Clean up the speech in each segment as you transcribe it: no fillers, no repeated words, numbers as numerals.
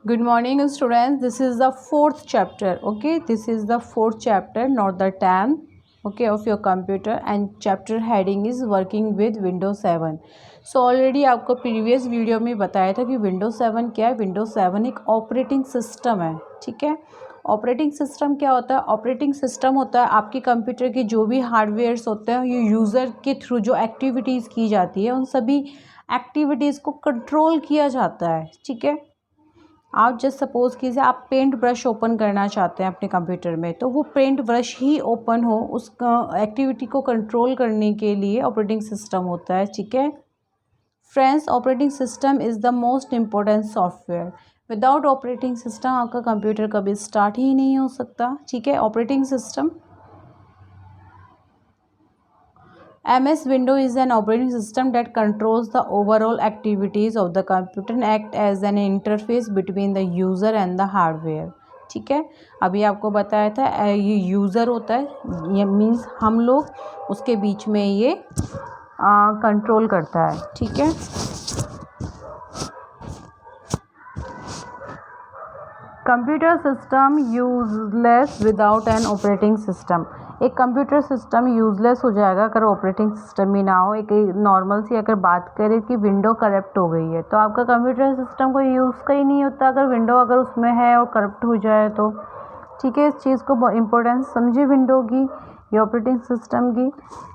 Good morning students, this is the fourth chapter. Okay, this is the fourth chapter, not the 10th, okay, of your computer, and chapter heading is working with Windows 7. So already आपको previous video में बताया था कि Windows 7 क्या है. Windows 7 एक operating system है. ठीक है, ऑपरेटिंग सिस्टम क्या होता है? ऑपरेटिंग सिस्टम होता है आपके कंप्यूटर के जो भी हार्डवेयर्स होते हैं, ये यूज़र के थ्रू जो एक्टिविटीज़ की जाती है, उन सभी एक्टिविटीज़ को कंट्रोल किया जाता है. ठीक है, आप जस्ट सपोज़ कीजिए आप पेंट ब्रश ओपन करना चाहते हैं अपने कंप्यूटर में, तो वो पेंट ब्रश ही ओपन हो, उस एक्टिविटी को कंट्रोल करने के लिए ऑपरेटिंग सिस्टम होता है. ठीक है friends, operating system is the most important software. Without operating system आपका कंप्यूटर कभी स्टार्ट ही नहीं हो सकता. ठीक है, operating system MS Windows is an operating system that controls the overall activities of the computer and act as an interface between the user and the hardware. ठीक है, अभी आपको बताया था ये यूज़र होता है, ये मीन्स हम लोग उसके बीच में ये कंट्रोल करता है. ठीक है, computer system useless without an operating system. एक कंप्यूटर सिस्टम यूज़लेस हो जाएगा अगर ऑपरेटिंग सिस्टम ही ना हो. एक नॉर्मल सी अगर बात करें कि विंडो करप्ट हो गई है, तो आपका कंप्यूटर सिस्टम को यूज़ का ही नहीं होता अगर विंडो अगर उसमें है और करप्ट हो जाए तो. ठीक है, इस चीज़ को इम्पोर्टेंस समझे विंडो की या ऑपरेटिंग सिस्टम की.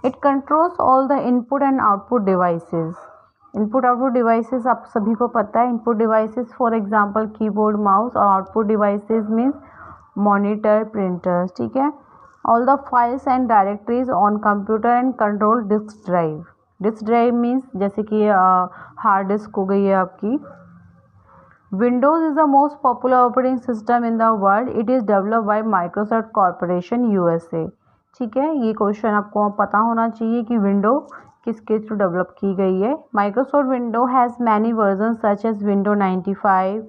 It controls all the input and output devices. Input output devices आप सभी को पता है. Input devices for example keyboard, mouse, और output devices means monitor, printers. ठीक है, all the files and directories on computer and control disk drive. disk drive means जैसे कि हार्ड डिस्क हो गई है आपकी. Windows is the most popular operating system in the world. It is developed by Microsoft Corporation USA. ठीक है, ये question आपको पता होना चाहिए कि विंडो किसके थ्रू डेवलप की गई है. Microsoft window has many version such as window 95,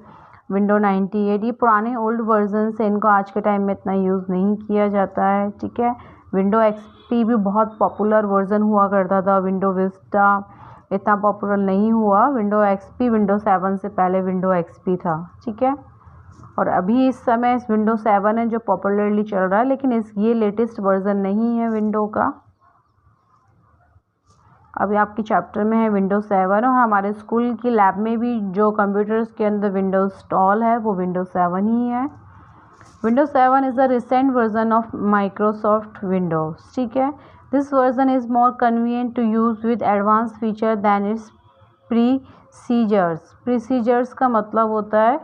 window 98. ये पुराने ओल्ड वर्जन से, इनको आज के टाइम में इतना यूज़ नहीं किया जाता है. ठीक है, विंडो XP भी बहुत पॉपुलर वर्जन हुआ करता था. विंडो विस्टा इतना पॉपुलर नहीं हुआ. विंडो XP विंडो 7 से पहले विंडो XP था. ठीक है, और अभी इस समय विंडो 7 है जो पॉपुलरली चल रहा है, लेकिन ये लेटेस्ट वर्जन नहीं है विंडो का. अभी आपके चैप्टर में है विंडो 7, और हमारे स्कूल की लैब में भी जो कंप्यूटर्स के अंदर विंडोज इंस्टॉल है वो विंडो 7 ही है. Window 7 is a recent version of Microsoft Windows. ठीक है, this version is more convenient to use with advance feature than its predecessors. Predecessors का मतलब होता है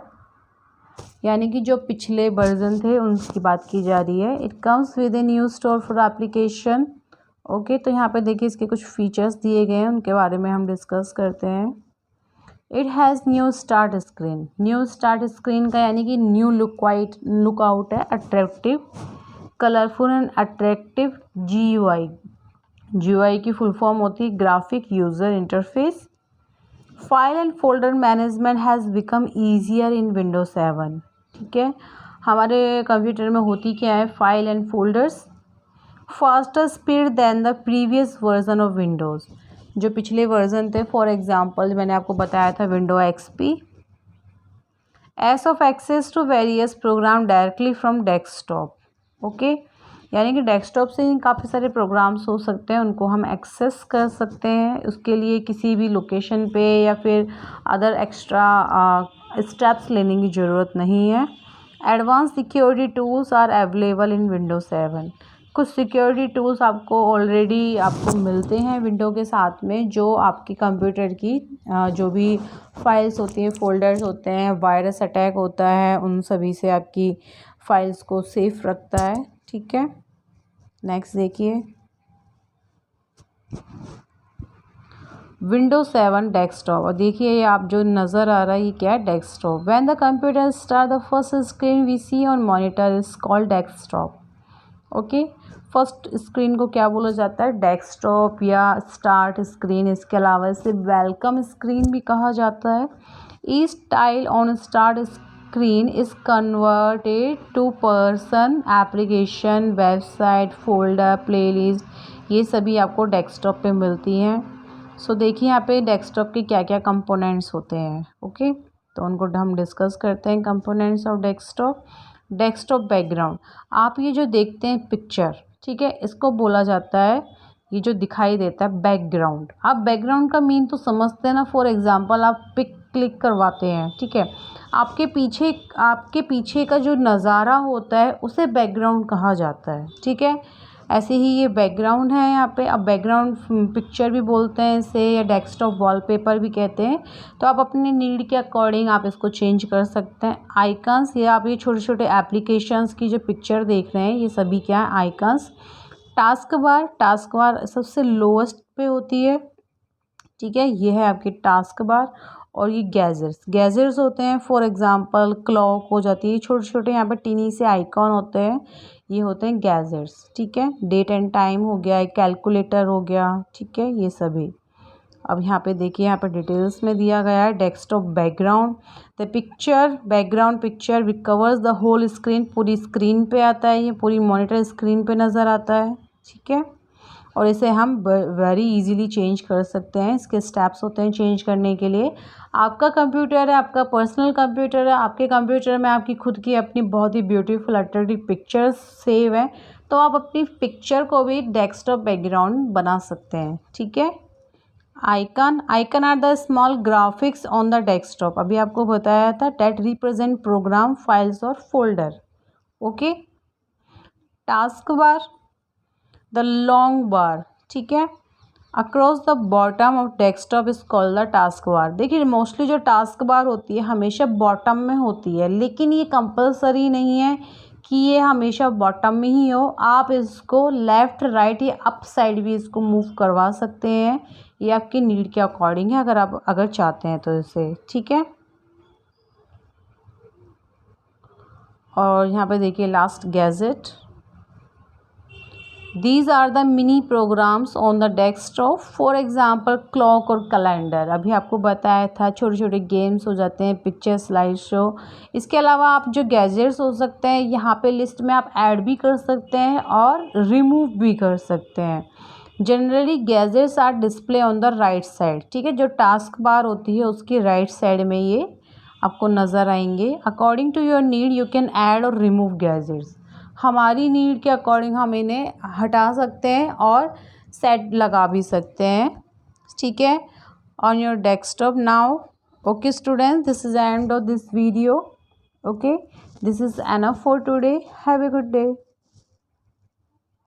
यानी कि जो पिछले वर्जन थे उनकी बात की जा रही है. It comes with a new store for application. Okay, तो यहाँ पे देखिए इसके कुछ फीचर्स दिए गए हैं, उनके बारे में हम डिस्कस करते हैं. It has new start screen. New start screen का यानी कि न्यू लुक आउट है, attractive, colourful and attractive GUI. GUI की फुल फॉर्म होती है graphic user interface. File and folder management has become easier in window 7. ठीक है, हमारे कंप्यूटर में होती क्या है, file and folders. Faster speed than the previous version of windows. जो पिछले वर्जन थे, फॉर एग्जांपल मैंने आपको बताया था window XP. Ease of access to various program directly from desktop. Okay, यानी कि डेस्कटॉप से ही काफ़ी सारे प्रोग्राम्स हो सकते हैं, उनको हम एक्सेस कर सकते हैं. उसके लिए किसी भी लोकेशन पे या फिर अदर एक्स्ट्रा स्टेप्स लेने की ज़रूरत नहीं है. Advance security tools are available in window 7. कुछ सिक्योरिटी टूल्स आपको ऑलरेडी आपको मिलते हैं विंडो के साथ में, जो आपकी कंप्यूटर की जो भी फाइल्स होती हैं, फोल्डर्स होते हैं, वायरस अटैक होता है, उन सभी से आपकी फाइल्स को सेफ रखता है. ठीक है, नेक्स्ट देखिए विंडो 7 डेस्कटॉप. और देखिए ये आप जो नज़र आ रहा है ये क्या है, desktop. When the computer start the first screen we see on monitor is called desktop. Okay, first screen को क्या बोला जाता है, डेस्कटॉप या स्टार्ट स्क्रीन. इसके अलावा इसे वेलकम स्क्रीन भी कहा जाता है. Each tile on start screen is converted to person, application, website, folder, playlist. ये सभी आपको डेस्कटॉप पे मिलती हैं. सो देखिए यहाँ पे डेस्कटॉप के क्या क्या कंपोनेंट्स होते हैं. ओके, तो उनको हम डिस्कस करते हैं। Components of desktop. Desktop background, आप ये जो देखते हैं पिक्चर, ठीक है, इसको बोला जाता है, ये जो दिखाई देता है बैकग्राउंड। आप बैकग्राउंड का मीन तो समझते हैं ना। फॉर एग्जांपल आप पिक क्लिक करवाते हैं, ठीक है, आपके पीछे का जो नज़ारा होता है उसे बैकग्राउंड कहा जाता है, ठीक है। ऐसे ही ये बैकग्राउंड है यहाँ पे। अब बैकग्राउंड पिक्चर भी बोलते हैं इसे, या डेस्कटॉप वॉलपेपर भी कहते हैं। तो आप अपने नीड के अकॉर्डिंग आप इसको चेंज कर सकते हैं। आइकन्स, ये आप ये छोटे छोटे एप्लीकेशंस की जो पिक्चर देख रहे हैं ये सभी क्या है, आइकन्स। टास्क बार सबसे लोएस्ट पे होती है, ठीक है, ये है आपकी टास्क बार। और ये गैजेट्स होते हैं, फॉर एग्जांपल क्लॉक हो जाती है, छोटे छोटे यहाँ पे टीनी से आइकॉन होते हैं, ये होते हैं गैजेट्स, ठीक है। डेट एंड टाइम हो गया, एक कैलकुलेटर हो गया, ठीक है, ये सभी। अब यहाँ पे देखिए, यहाँ पे डिटेल्स में दिया गया है desktop background. The picture background picture recovers the whole screen, पूरी स्क्रीन पे आता है, ये पूरी मॉनिटर स्क्रीन पे नज़र आता है, ठीक है। और इसे हम वेरी इजीली चेंज कर सकते हैं। इसके स्टेप्स होते हैं चेंज करने के लिए। आपका कंप्यूटर है, आपका पर्सनल कंप्यूटर है, आपके कंप्यूटर में आपकी खुद की अपनी बहुत ही ब्यूटीफुल अट्रैक्टिव पिक्चर्स सेव हैं, तो आप अपनी पिक्चर को भी डेस्कटॉप बैकग्राउंड बना सकते हैं, ठीक है। Icon are the small graphics on the desktop, अभी आपको बताया था, डेट रिप्रेजेंट प्रोग्राम फाइल्स और folder, okay. Taskbar, the long bar, ठीक है, across the bottom of desktop is called the taskbar. देखिए मोस्टली जो टास्क बार होती है हमेशा बॉटम में होती है, लेकिन ये कंपलसरी नहीं है कि ये हमेशा बॉटम में ही हो। आप इसको लेफ़्ट राइट या अप साइड भी इसको मूव करवा सकते हैं, ये आपकी नीड के अकॉर्डिंग है, अगर चाहते हैं तो इसे, ठीक है। और यहाँ पे देखिए last gadget, These are the mini programs on the desktop, for example clock और कैलेंडर। अभी आपको बताया था, छोटे छोटे गेम्स हो जाते हैं, पिक्चर स्लाइड शो। इसके अलावा आप जो गैजेट्स हो सकते हैं यहाँ पे लिस्ट में आप ऐड भी कर सकते हैं और रिमूव भी कर सकते हैं। Generally gadgets are display on the right side, ठीक है, जो टास्क बार होती है उसकी राइट साइड में ये आपको नज़र आएंगे। According to your need you can add और रिमूव गैजेट्स। हमारी नीड के अकॉर्डिंग हम इन्हें हटा सकते हैं और सेट लगा भी सकते हैं, ठीक है, on your desktop now. Okay students, this is the end of this video, okay, this is enough for today, have a good day.